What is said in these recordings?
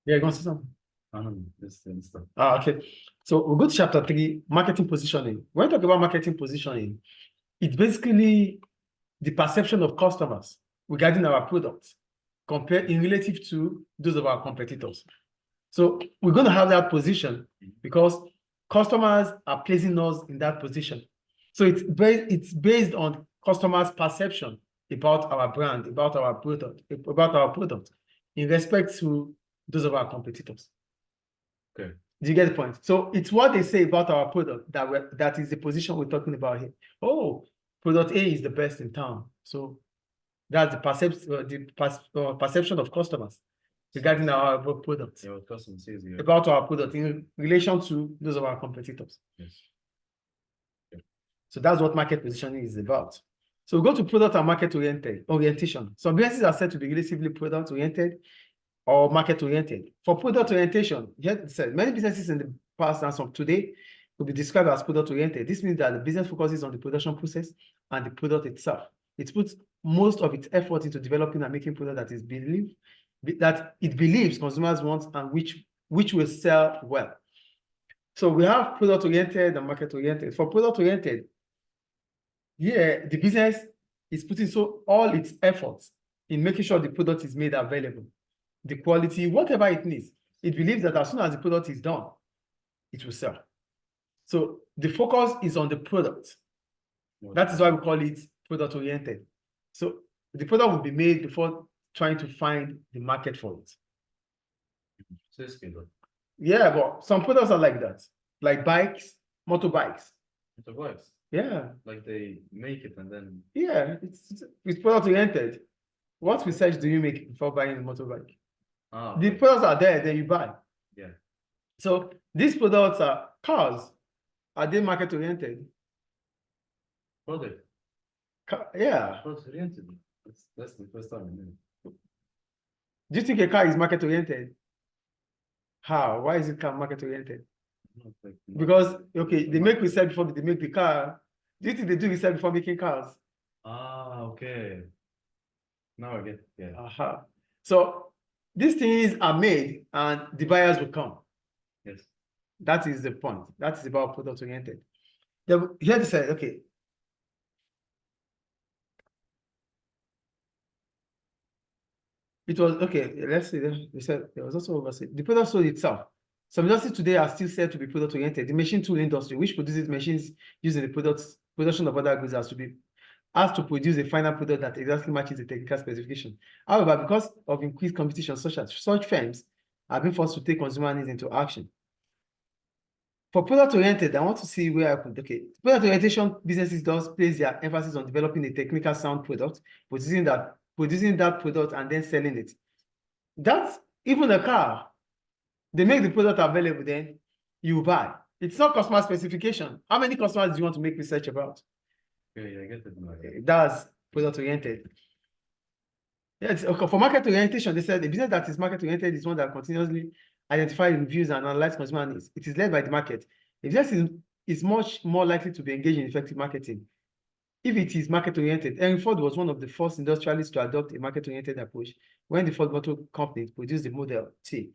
Yeah, you want to say something? This stuff. Okay. So we'll go to chapter 3, marketing positioning. When we talk about marketing positioning, it's basically the perception of customers regarding our products compared in relative to those of our competitors. So we're going to have that position because customers are placing us in that position. So it's based on customers' perception about our brand, about our product in respect to those of our competitors. Okay. Do you get the point? So it's what they say about our product that is the position we're talking about here. Oh, product A is the best in town. So that's the perception of customers regarding our product. Yeah, what customer says here. About our product in relation to those of our competitors. Yes. Yeah. So that's what market positioning is about. So we go to product and market orientation. Some businesses are said to be relatively product oriented or market oriented. For product orientation, many businesses in the past and some today will be described as product oriented. This means that the business focuses on the production process and the product itself. It puts most of its effort into developing and making product that it believes consumers want and which will sell well. So we have product oriented and market oriented. For product oriented, the business is putting all its efforts in making sure the product is made available, the quality, whatever it needs. It believes that as soon as the product is done, it will sell. So the focus is on the product. That is why we call it product oriented. So the product will be made before trying to find the market for it. Yeah, but some products are like that, like bikes, motorbikes. Motorbikes. Yeah. Like they make it and then. Yeah, it's product oriented. What research do you make before buying a motorbike? The products are there, then you buy. Yeah. So these products are cars. Are they market oriented? Product. Yeah. Product oriented. That's the first time I knew. Do you think a car is market oriented? How? Why is it car market oriented? Because they make research before they make the car. Do you think they do research before making cars? Okay. Now I get it. Yeah. So these things are made and the buyers will come. Yes. That is the point. That is about product oriented. Here they said, okay. It was okay. Let's say they said there was also oversight. The product sold itself. Some industries today are still said to be product oriented. The machine tool industry, which produces machines using the production of other goods, has to produce a final product that exactly matches the technical specification. However, because of increased competition, such firms have been forced to take consumer needs into action. For product oriented, I want to see where I could. Okay, product orientation businesses does place their emphasis on developing a technical sound product, producing that product and then selling it. That's even a car. They make the product available, then you buy. It's not customer specification. How many customers do you want to make research about? Yeah, I get it. That's product oriented. Yes, okay. For market orientation, they said the business that is market oriented is one that continuously identifies, reviews, and analyzes consumer needs. It is led by the market. The business is much more likely to be engaged in effective marketing if it is market oriented. Henry Ford was one of the first industrialists to adopt a market oriented approach when the Ford Motor Company produced the Model T.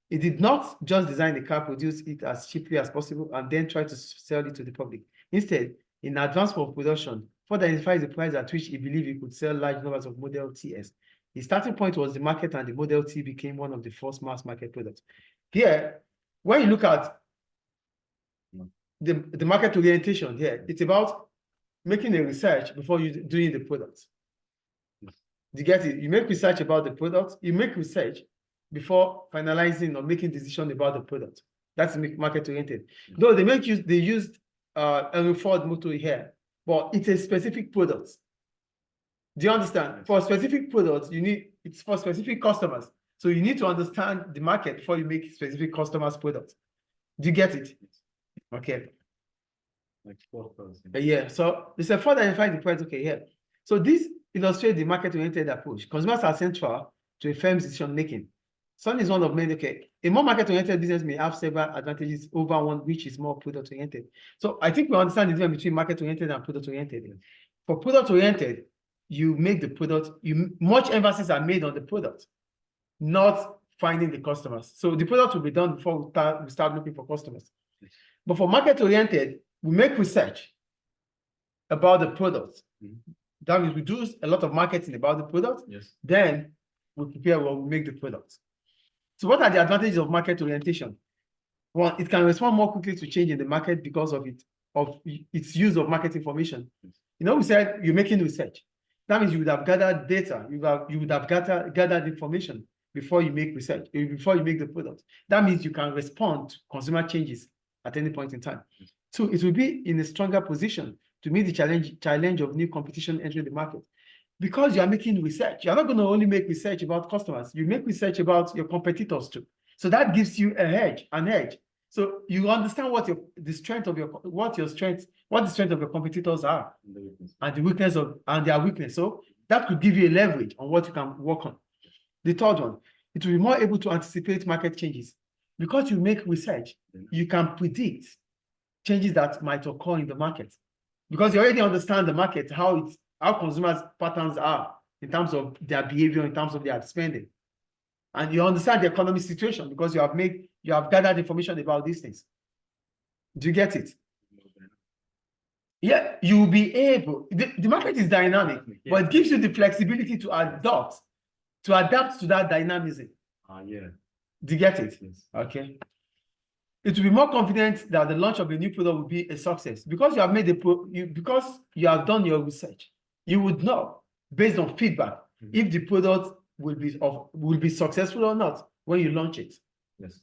It did not just design the car, produce it as cheaply as possible, and then try to sell it to the public. Instead, in advance of production, Ford identifies the price at which he believed he could sell large numbers of Model TS. The starting point was the market, and the Model T became one of the first mass market products. Here, when you look at the market orientation here, it's about making a research before you doing the product. Do you get it? You make research about the product, you make research before finalizing or making decision about the product. That's market oriented. Though they used a Ford Motor here, but it's a specific product. Do you understand? For specific products, it's for specific customers. So you need to understand the market before you make specific customers' products. Do you get it? Okay. Like sport products. Yeah. So they said Ford identified the price. Okay, here. So this illustrates the market-oriented approach. Consumers are central to a firm's decision making. Sun is one of many. Okay, a more market-oriented business may have several advantages over one which is more product-oriented. So I think we understand the difference between market-oriented and product-oriented. For product-oriented, you make the product. Much emphasis are made on the product, not finding the customers. So the product will be done before we start looking for customers. But for market-oriented, we make research about the product. That means we do a lot of marketing about the product. Yes. Then we prepare when we make the product. So what are the advantages of market orientation? One, it can respond more quickly to change in the market because of its use of market information. You know, we said you're making research. That means you would have gathered data, you would have gathered information before you make research, before you make the product. That means you can respond to consumer changes at any point in time. So it will be in a stronger position to meet the challenge of new competition entering the market. Because you are making research, you're not going to only make research about customers, you make research about your competitors too. So that gives you an edge. So you understand what the strength of your competitors are, and the weakness and their weakness. So that could give you a leverage on what you can work on. The third one, it will be more able to anticipate market changes. Because you make research, you can predict changes that might occur in the market. Because you already understand the market, how consumers' patterns are in terms of their behavior, in terms of their spending. And you understand the economic situation because you have gathered information about these things. Do you get it? Yeah, you will be able, the market is dynamic, but it gives you the flexibility to adapt to that dynamism. Yeah. Do you get it? Yes. Okay. It will be more confident that the launch of a new product will be a success because you have made because you have done your research. You would know based on feedback if the product will be successful or not when you launch it. Yes.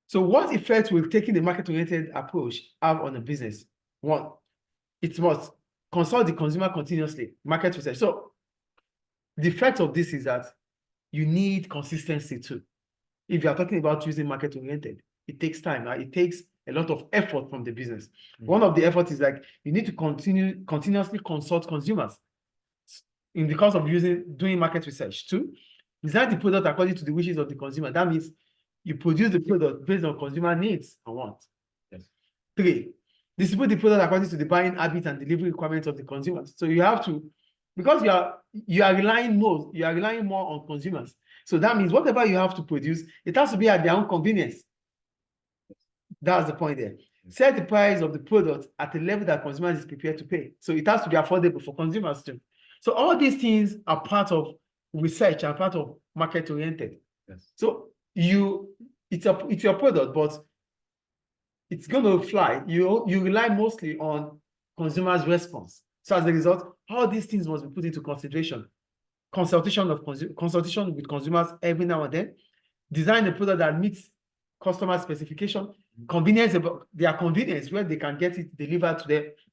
So what effect will taking the market-oriented approach have on a business? One, it must consult the consumer continuously, market research. So the effect of this is that you need consistency too. If you are talking about using market-oriented, it takes time. It takes a lot of effort from the business. One of the efforts is like you need to continuously consult consumers in the course of doing market research. Two, design the product according to the wishes of the consumer. That means you produce the product based on consumer needs and wants. Yes. Three, distribute the product according to the buying habits and delivery requirements of the consumers. So you have to, because you are relying more on consumers. So that means whatever you have to produce, it has to be at their own convenience. That's the point there. Set the price of the product at a level that consumers is prepared to pay. So it has to be affordable for consumers too. So all these things are part of research and part of market-oriented. Yes. So it's your product, but it's going to fly. You rely mostly on consumers' response. So as a result, all these things must be put into consideration. Consultation with consumers every now and then. Design a product that meets customer specification. Convenience, about their convenience, where they can get it delivered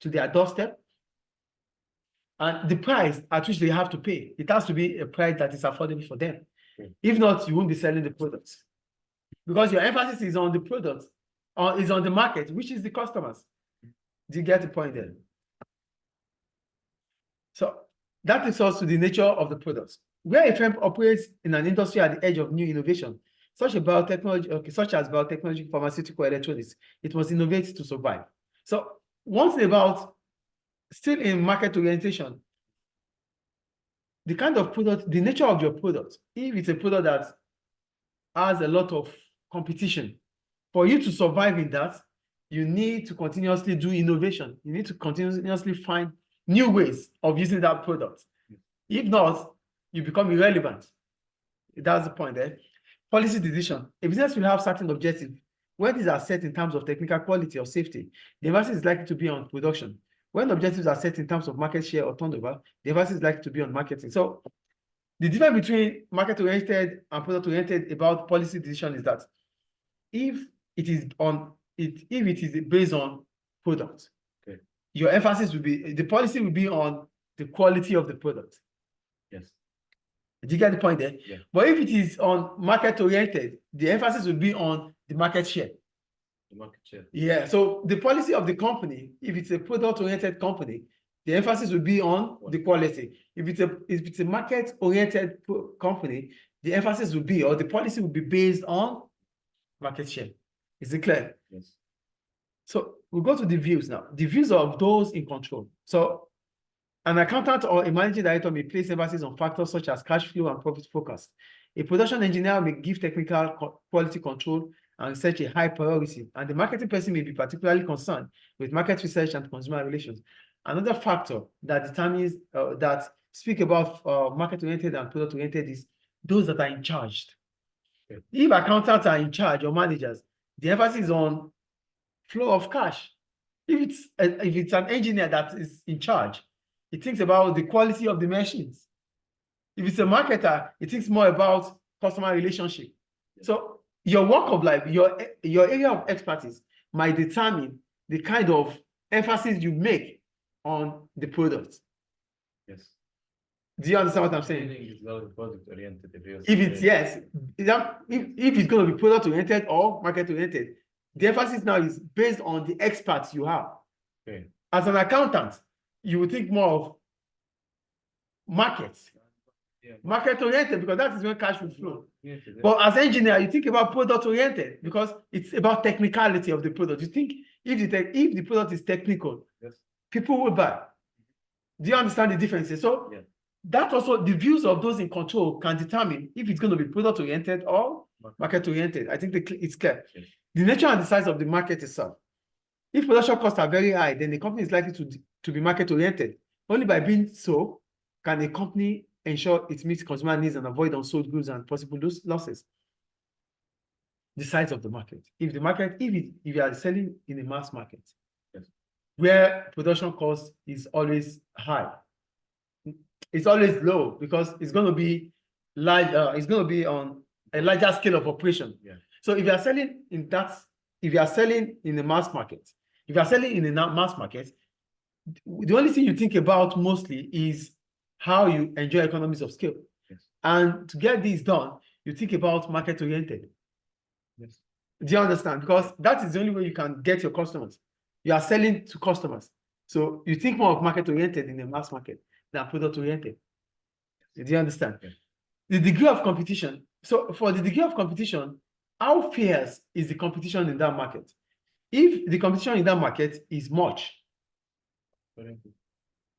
to their doorstep. And the price at which they have to pay, it has to be a price that is affordable for them. If not, you won't be selling the products. Because your emphasis is on the product, or is on the market, which is the customers. Do you get the point there? So that takes us to the nature of the products. Where a firm operates in an industry at the edge of new innovation, such as biotechnology, pharmaceutical, electronics, it must innovate to survive. So one thing about, still in market orientation, the kind of product, the nature of your product, if it's a product that has a lot of competition, for you to survive in that, you need to continuously do innovation. You need to continuously find new ways of using that product. If not, you become irrelevant. That's the point there. Policy decision. A business will have certain objectives. When these are set in terms of technical quality or safety, the emphasis is likely to be on production. When objectives are set in terms of market share or turnover, the emphasis is likely to be on marketing. So the difference between market-oriented and product-oriented about policy decision is that if it is based on product, okay, your emphasis will be, the policy will be on the quality of the product. Yes. Do you get the point there? Yeah. But if it is on market-oriented, the emphasis will be on the market share. The market share. Yeah. So the policy of the company, if it's a product-oriented company, the emphasis will be on the quality. If it's a market-oriented company, the emphasis will be, or the policy will be based on market share. Is it clear? Yes. So we'll go to the views now. The views of those in control. So An accountant or a managing director may place emphasis on factors such as cash flow and profit focus. A production engineer may give technical quality control and research a high priority, and the marketing person may be particularly concerned with market research and consumer relations. Another factor that determines that speak about market-oriented and product-oriented is those that are in charge. Okay. If accountants are in charge or managers, the emphasis is on flow of cash. If it's an engineer that is in charge, he thinks about the quality of the machines. If it's a marketer, he thinks more about customer relationship. So your walk of life, your area of expertise might determine the kind of emphasis you make on the product. Yes. Do you understand what I'm saying? Meaning it's not product oriented. If it's yes, if it's going to be product oriented or market oriented, the emphasis now is based on the experts you have. Okay. As an accountant, you will think more of market, Yeah. market oriented, because that is when cash will flow. Yeah. But as engineer, you think about product oriented because it's about technicality of the product. You think if the product is technical, Yes. people will buy. Do you understand the differences? So Yeah. that also the views of those in control can determine if it's going to be product oriented or market oriented. I think it's clear. Yes. The nature and the size of the market itself. If production costs are very high, then the company is likely to be market oriented. Only by being so can a company ensure it meets consumer needs and avoid unsold goods and possible losses. The size of the market. If you are selling in a mass market, yes, where production cost is always high, it's always low because it's going to be large. It's going to be on a larger scale of operation. Yeah. So if you are selling in a mass market, the only thing you think about mostly is how you enjoy economies of scale. Yes. And to get this done, you think about market oriented. Yes. Do you understand? Because that is the only way you can get your customers. You are selling to customers. So you think more of market oriented in a mass market than product oriented. Do you understand? Yes. The degree of competition. So for the degree of competition, how fierce is the competition in that market? If the competition in that market is much,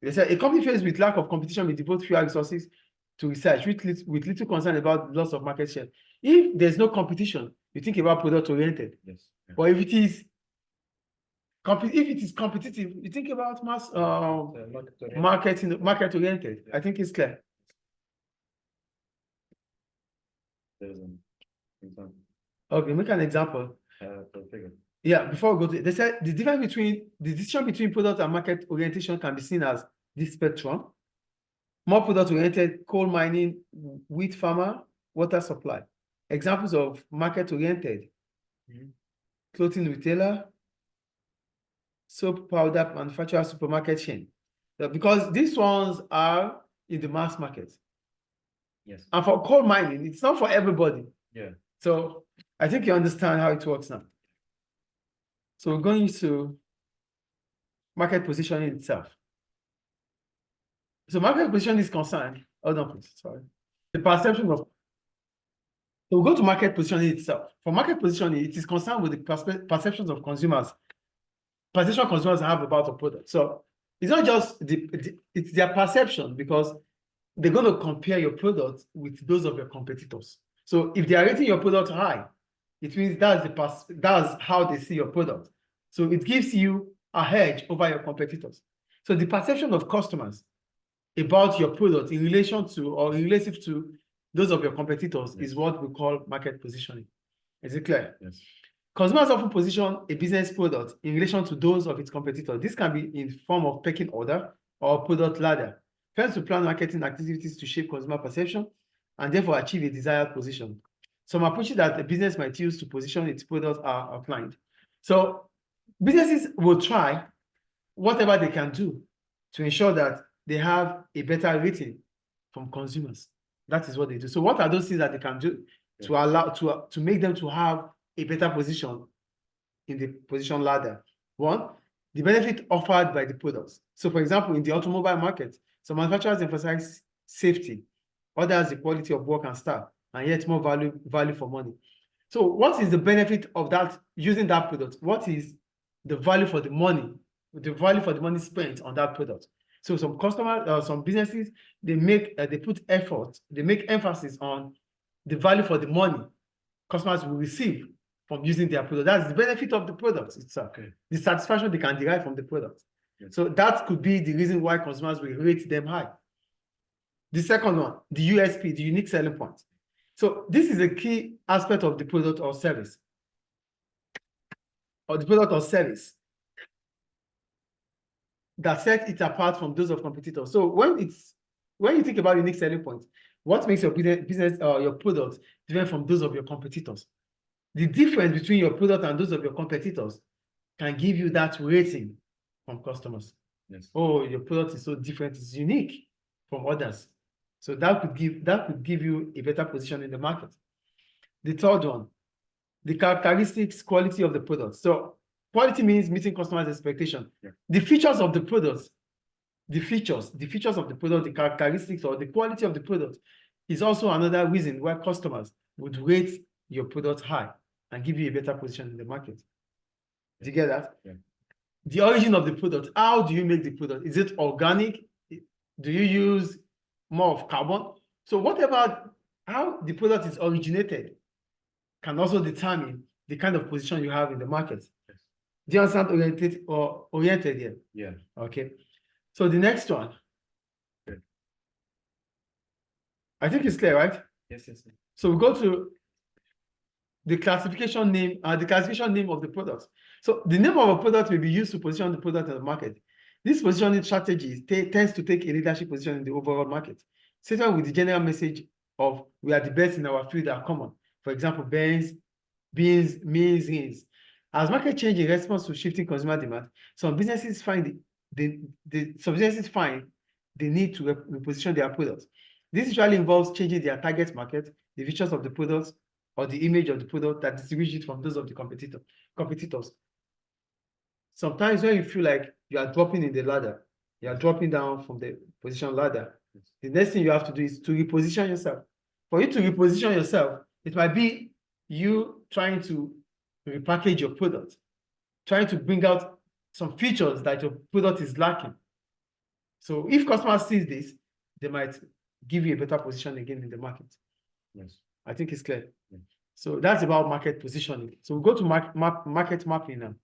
they say a company faced with lack of competition will devote fewer resources to research with little concern about loss of market share. If there's no competition, you think about product oriented. Yes. Yeah. But if it is competitive, you think about market oriented. Yeah. I think it's clear. There's an example. Okay, make an example. For figure. Yeah, before we go to, they said the distinction between product and market orientation can be seen as this spectrum. More product oriented: coal mining, wheat farmer, water supply. Examples of market oriented: clothing retailer, soap powder manufacturer, supermarket chain. Because these ones are in the mass market. Yes. And for coal mining, it's not for everybody. Yeah. So I think you understand how it works now. So we're going to market positioning itself. So market positioning is concerned. Hold on, please. Sorry. The perception of. So we'll go to market positioning itself. For market positioning, it is concerned with the perceptions of consumers. Perception consumers have about a product. So it's not just it's their perception, because they're going to compare your product with those of your competitors. So if they are rating your product high, it means that's how they see your product. So it gives you a hedge over your competitors. So the perception of customers about your product in relation to or in relative to those of your competitors is what we call market positioning. Is it clear? Yes. Consumers often position a business product in relation to those of its competitors. This can be in form of pecking order or product ladder. First, to plan marketing activities to shape consumer perception and therefore achieve a desired position. Some approaches that a business might use to position its product are outlined. So businesses will try whatever they can do to ensure that they have a better rating from consumers. That is what they do. So what are those things that they can do to allow to make them to have a better position in the position ladder? One, the benefit offered by the products. So for example, in the automobile market, some manufacturers emphasize safety, others the quality of work and staff, and yet more value for money. So what is the benefit of that using that product? What is the value for the money spent on that product? So some customers, some businesses, they put effort, they make emphasis on the value for the money customers will receive from using their product. That's the benefit of the product itself. Okay. The satisfaction they can derive from the product. Yes. So that could be the reason why consumers will rate them high. The second one, the USP, the unique selling point. So this is a key aspect of the product or service. That sets it apart from those of competitors. So when you think about unique selling point, what makes your business or your product different from those of your competitors? The difference between your product and those of your competitors can give you that rating from customers. Yes. Oh, your product is so different, it's unique from others. So that could give you a better position in the market. The third one, the characteristics, quality of the product. So quality means meeting customers' expectation. Yeah. The features of the product, the features of the product, the characteristics or the quality of the product is also another reason why customers would rate your product high and give you a better position in the market. Do you get that? Yeah. The origin of the product. How do you make the product? Is it organic? Do you use more of carbon? So whatever, how the product is originated can also determine the kind of position you have in the market. Yes. Do you understand oriented here? Yeah. Okay. So the next one. Good. I think it's clear, right? Yes, yes, yes. So we go to the classification name of the product. So the name of a product may be used to position the product in the market. This positioning strategy tends to take a leadership position in the overall market, stated with the general message of we are the best in our field are common. For example, beans, rings. As market change in response to shifting consumer demand, some businesses find the need to reposition their products. This usually involves changing their target market, the features of the products, or the image of the product that distinguishes it from those of the competitors. Sometimes when you feel like you are dropping in the ladder, you are dropping down from the position ladder, the next thing you have to do is to reposition yourself. For you to reposition yourself, it might be you trying to repackage your product, trying to bring out some features that your product is lacking. So if customers see this, they might give you a better position again in the market. Yes. I think it's clear. Yeah. So that's about market positioning. So we go to market mapping now.